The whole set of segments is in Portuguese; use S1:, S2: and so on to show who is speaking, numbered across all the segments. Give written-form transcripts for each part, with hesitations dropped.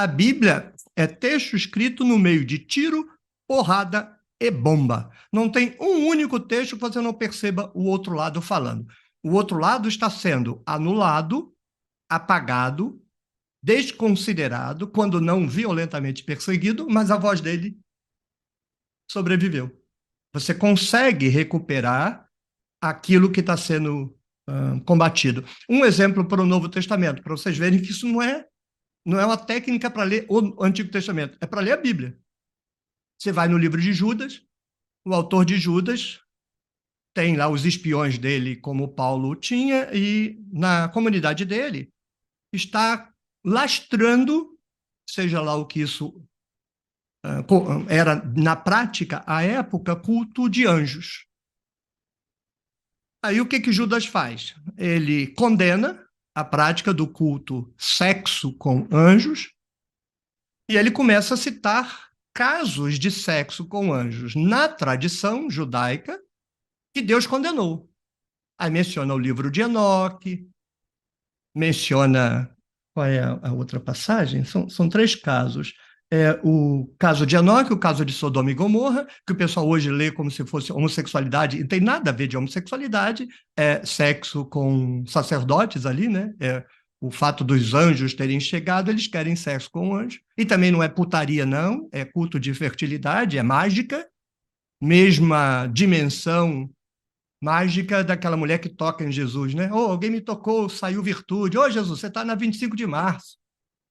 S1: A Bíblia é texto escrito no meio de tiro, porrada e bomba. Não tem um único texto que você não perceba o outro lado falando. O outro lado está sendo anulado, apagado, desconsiderado, quando não violentamente perseguido, mas a voz dele sobreviveu. Você consegue recuperar aquilo que está sendo combatido. Um exemplo para o Novo Testamento, para vocês verem que isso não é uma técnica para ler o Antigo Testamento, é para ler a Bíblia. Você vai no livro de Judas, o autor de Judas tem lá os espiões dele, como Paulo tinha, e na comunidade dele está lastrando, seja lá o que isso era na prática, à época, culto de anjos. Aí o que Judas faz? Ele condena a prática do culto sexo com anjos e ele começa a citar casos de sexo com anjos na tradição judaica que Deus condenou. Aí menciona o livro de Enoque, menciona. Qual é a outra passagem? São três casos. O caso de Enoque, o caso de Sodoma e Gomorra, que o pessoal hoje lê como se fosse homossexualidade, e não tem nada a ver de homossexualidade, é sexo com sacerdotes ali, né? O fato dos anjos terem chegado, eles querem sexo com anjos. E também não é putaria, não, é culto de fertilidade, é mágica, mesma dimensão mágica daquela mulher que toca em Jesus, né? Oh, alguém me tocou, saiu virtude. Oh, Jesus, você está na 25 de março.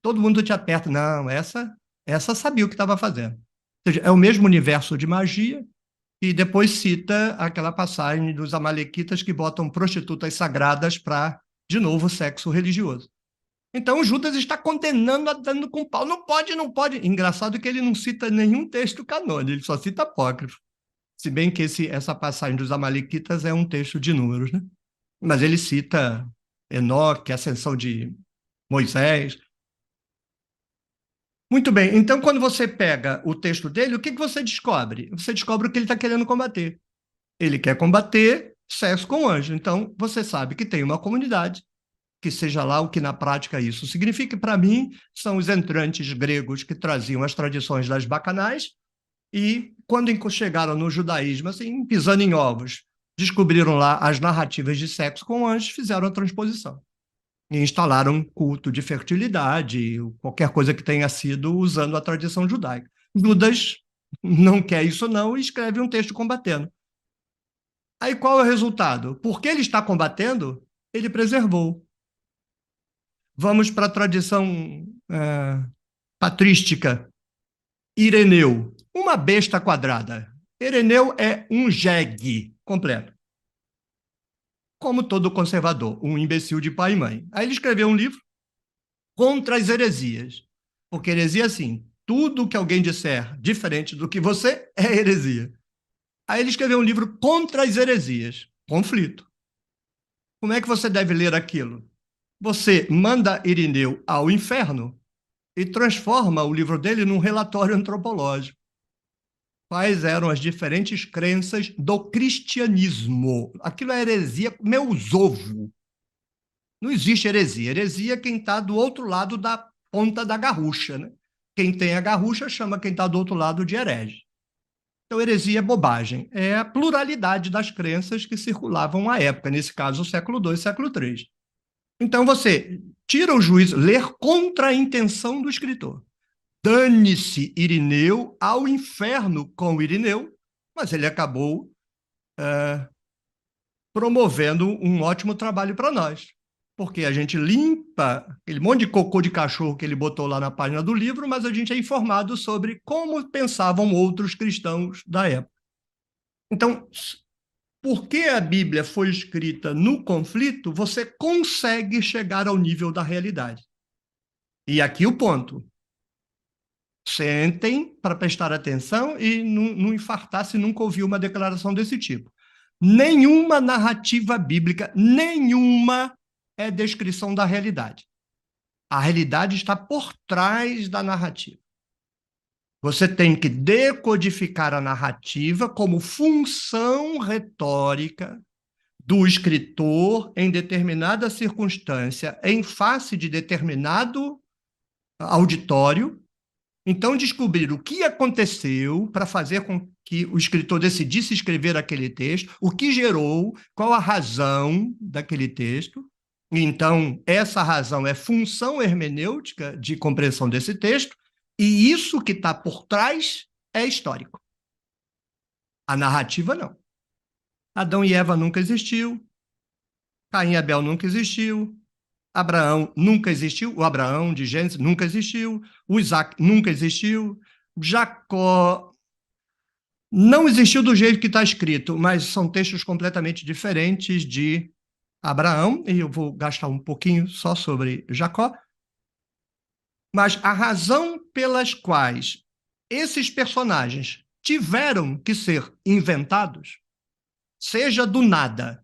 S1: Todo mundo te aperta. Não, essa sabia o que estava fazendo. Ou seja, é o mesmo universo de magia, e depois cita aquela passagem dos amalequitas que botam prostitutas sagradas para, de novo, sexo religioso. Então, Judas está condenando, dando com pau. Não pode, não pode. Engraçado que ele não cita nenhum texto canônico, ele só cita apócrifo. Se bem que essa passagem dos amalequitas é um texto de números, né? Mas ele cita Enoque, a ascensão de Moisés. Muito bem, então quando você pega o texto dele, o que você descobre? Você descobre o que ele está querendo combater. Ele quer combater sexo com anjo. Então, você sabe que tem uma comunidade, que seja lá o que na prática isso significa. Para mim, são os entrantes gregos que traziam as tradições das bacanais, e quando chegaram no judaísmo, assim, pisando em ovos, descobriram lá as narrativas de sexo com anjos, fizeram a transposição e instalaram um culto de fertilidade, qualquer coisa que tenha sido usando a tradição judaica. Judas não quer isso não e escreve um texto combatendo. Aí qual é o resultado? Porque ele está combatendo, ele preservou. Vamos para a tradição patrística. Ireneu, uma besta quadrada. Ireneu é um jegue completo. Como todo conservador, um imbecil de pai e mãe. Aí ele escreveu um livro contra as heresias. Porque heresia, assim, tudo que alguém disser diferente do que você é heresia. Aí ele escreveu um livro contra as heresias. Conflito. Como é que você deve ler aquilo? Você manda Irineu ao inferno e transforma o livro dele num relatório antropológico. Quais eram as diferentes crenças do cristianismo? Aquilo é heresia, meus ovos. Não existe heresia. Heresia é quem está do outro lado da ponta da garrucha, né? Quem tem a garrucha chama quem está do outro lado de herege. Então, heresia é bobagem. É a pluralidade das crenças que circulavam à época, nesse caso, o século II e século III. Então, você tira o juízo, ler contra a intenção do escritor. Dane-se Irineu ao inferno com Irineu, mas ele acabou promovendo um ótimo trabalho para nós, porque a gente limpa aquele monte de cocô de cachorro que ele botou lá na página do livro, mas a gente é informado sobre como pensavam outros cristãos da época. Então, porque a Bíblia foi escrita no conflito, você consegue chegar ao nível da realidade. E aqui o ponto. Sentem para prestar atenção e não infartar se nunca ouviu uma declaração desse tipo. Nenhuma narrativa bíblica, nenhuma é descrição da realidade. A realidade está por trás da narrativa. Você tem que decodificar a narrativa como função retórica do escritor em determinada circunstância, em face de determinado auditório. Então, descobrir o que aconteceu para fazer com que o escritor decidisse escrever aquele texto, o que gerou, qual a razão daquele texto. Então, essa razão é função hermenêutica de compreensão desse texto, e isso que está por trás é histórico. A narrativa, não. Adão e Eva nunca existiu, Caim e Abel nunca existiu, Abraão nunca existiu, o Abraão de Gênesis nunca existiu, o Isaac nunca existiu, Jacó não existiu do jeito que está escrito, mas são textos completamente diferentes de Abraão, e eu vou gastar um pouquinho só sobre Jacó. Mas a razão pelas quais esses personagens tiveram que ser inventados, seja do nada,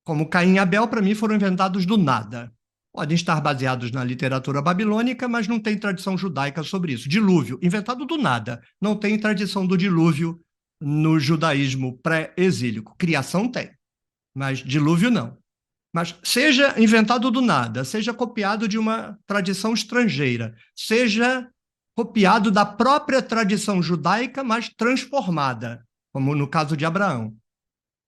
S1: como Caim e Abel, para mim, foram inventados do nada. Podem estar baseados na literatura babilônica, mas não tem tradição judaica sobre isso. Dilúvio, inventado do nada. Não tem tradição do dilúvio no judaísmo pré-exílico. Criação tem, mas dilúvio não. Mas seja inventado do nada, seja copiado de uma tradição estrangeira, seja copiado da própria tradição judaica, mas transformada, como no caso de Abraão.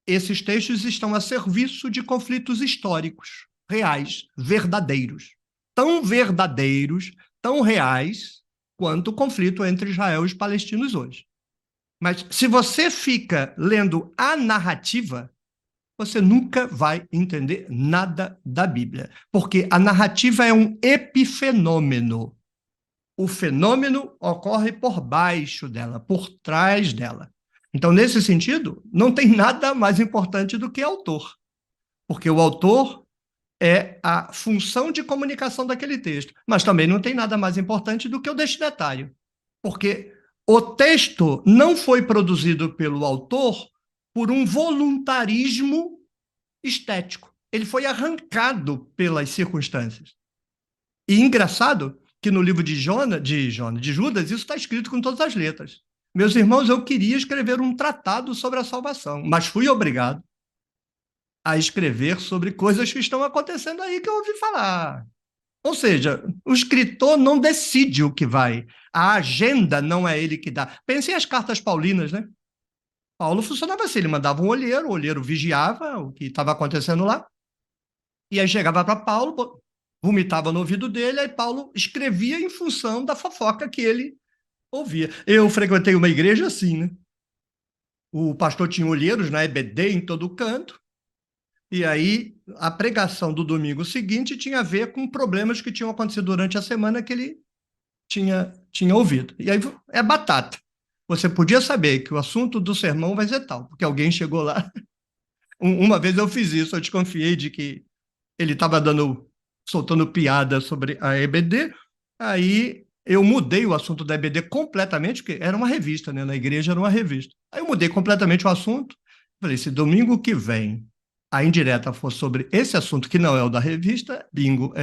S1: Esses textos estão a serviço de conflitos históricos, reais, verdadeiros. Tão verdadeiros, tão reais, quanto o conflito entre Israel e os palestinos hoje. Mas se você fica lendo a narrativa, você nunca vai entender nada da Bíblia, porque a narrativa é um epifenômeno. O fenômeno ocorre por baixo dela, por trás dela. Então, nesse sentido, não tem nada mais importante do que autor, porque o autor é a função de comunicação daquele texto, mas também não tem nada mais importante do que o destinatário, porque o texto não foi produzido pelo autor por um voluntarismo estético. Ele foi arrancado pelas circunstâncias. E engraçado que no livro de Judas, isso está escrito com todas as letras. Meus irmãos, eu queria escrever um tratado sobre a salvação, mas fui obrigado a escrever sobre coisas que estão acontecendo aí que eu ouvi falar. Ou seja, o escritor não decide o que vai. A agenda não é ele que dá. Pensem as cartas paulinas, né? Paulo funcionava assim, ele mandava um olheiro, o olheiro vigiava o que estava acontecendo lá, e aí chegava para Paulo, vomitava no ouvido dele, aí Paulo escrevia em função da fofoca que ele ouvia. Eu frequentei uma igreja assim, né? O pastor tinha olheiros na EBD em todo canto, e aí a pregação do domingo seguinte tinha a ver com problemas que tinham acontecido durante a semana que ele tinha ouvido. E aí é batata. Você podia saber que o assunto do sermão vai ser tal, porque alguém chegou lá. Uma vez eu fiz isso, eu desconfiei de que ele estava soltando piada sobre a EBD, aí eu mudei o assunto da EBD completamente, porque era uma revista, né? Na igreja era uma revista. Aí eu mudei completamente o assunto, falei, se domingo que vem a indireta for sobre esse assunto que não é o da revista, bingo,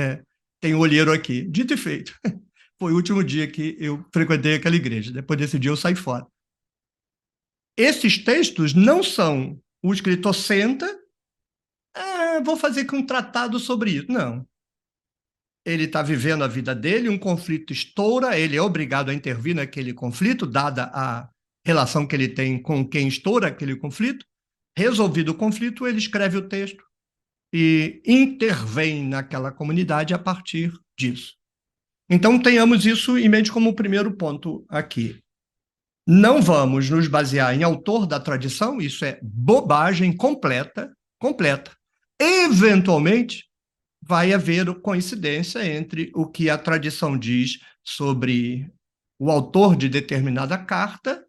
S1: tem olheiro aqui. Dito e feito. Foi o último dia que eu frequentei aquela igreja. Depois desse dia eu saí fora. Esses textos não são o escritor senta, vou fazer aqui um tratado sobre isso. Não. Ele está vivendo a vida dele, um conflito estoura, ele é obrigado a intervir naquele conflito, dada a relação que ele tem com quem estoura aquele conflito. Resolvido o conflito, ele escreve o texto e intervém naquela comunidade a partir disso. Então, tenhamos isso em mente como o primeiro ponto aqui. Não vamos nos basear em autor da tradição, isso é bobagem completa. Eventualmente, vai haver coincidência entre o que a tradição diz sobre o autor de determinada carta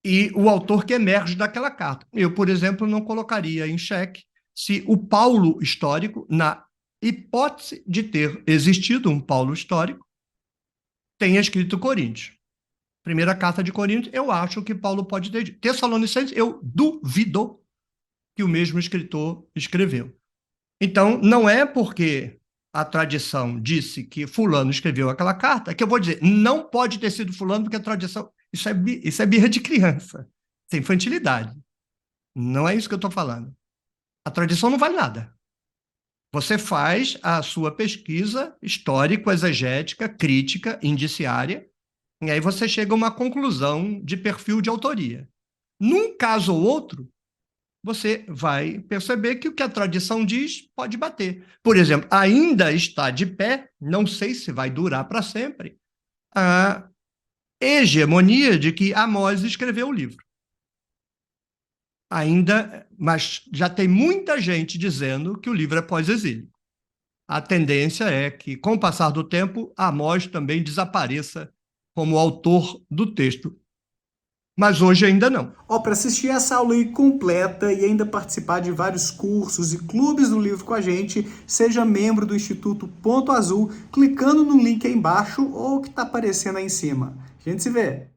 S1: e o autor que emerge daquela carta. Eu, por exemplo, não colocaria em xeque se o Paulo histórico, na hipótese de ter existido um Paulo histórico, tenha escrito Coríntios. Primeira carta de Coríntios, eu acho que Paulo pode ter dito. Tessalonicenses, eu duvido que o mesmo escritor escreveu. Então, não é porque a tradição disse que fulano escreveu aquela carta que eu vou dizer, não pode ter sido fulano porque a tradição... Isso é birra de criança. Isso é infantilidade. Não é isso que eu estou falando. A tradição não vale nada. Você faz a sua pesquisa histórico-exegética, crítica, indiciária, e aí você chega a uma conclusão de perfil de autoria. Num caso ou outro, você vai perceber que o que a tradição diz pode bater. Por exemplo, ainda está de pé, não sei se vai durar para sempre, a hegemonia de que Amós escreveu o livro. Ainda, mas já tem muita gente dizendo que o livro é pós-exílio. A tendência é que, com o passar do tempo, Amós também desapareça como autor do texto. Mas hoje ainda não.
S2: Ó, para assistir essa aula aí completa e ainda participar de vários cursos e clubes do livro com a gente, seja membro do Instituto Ponto Azul, clicando no link aí embaixo ou que está aparecendo aí em cima. A gente se vê!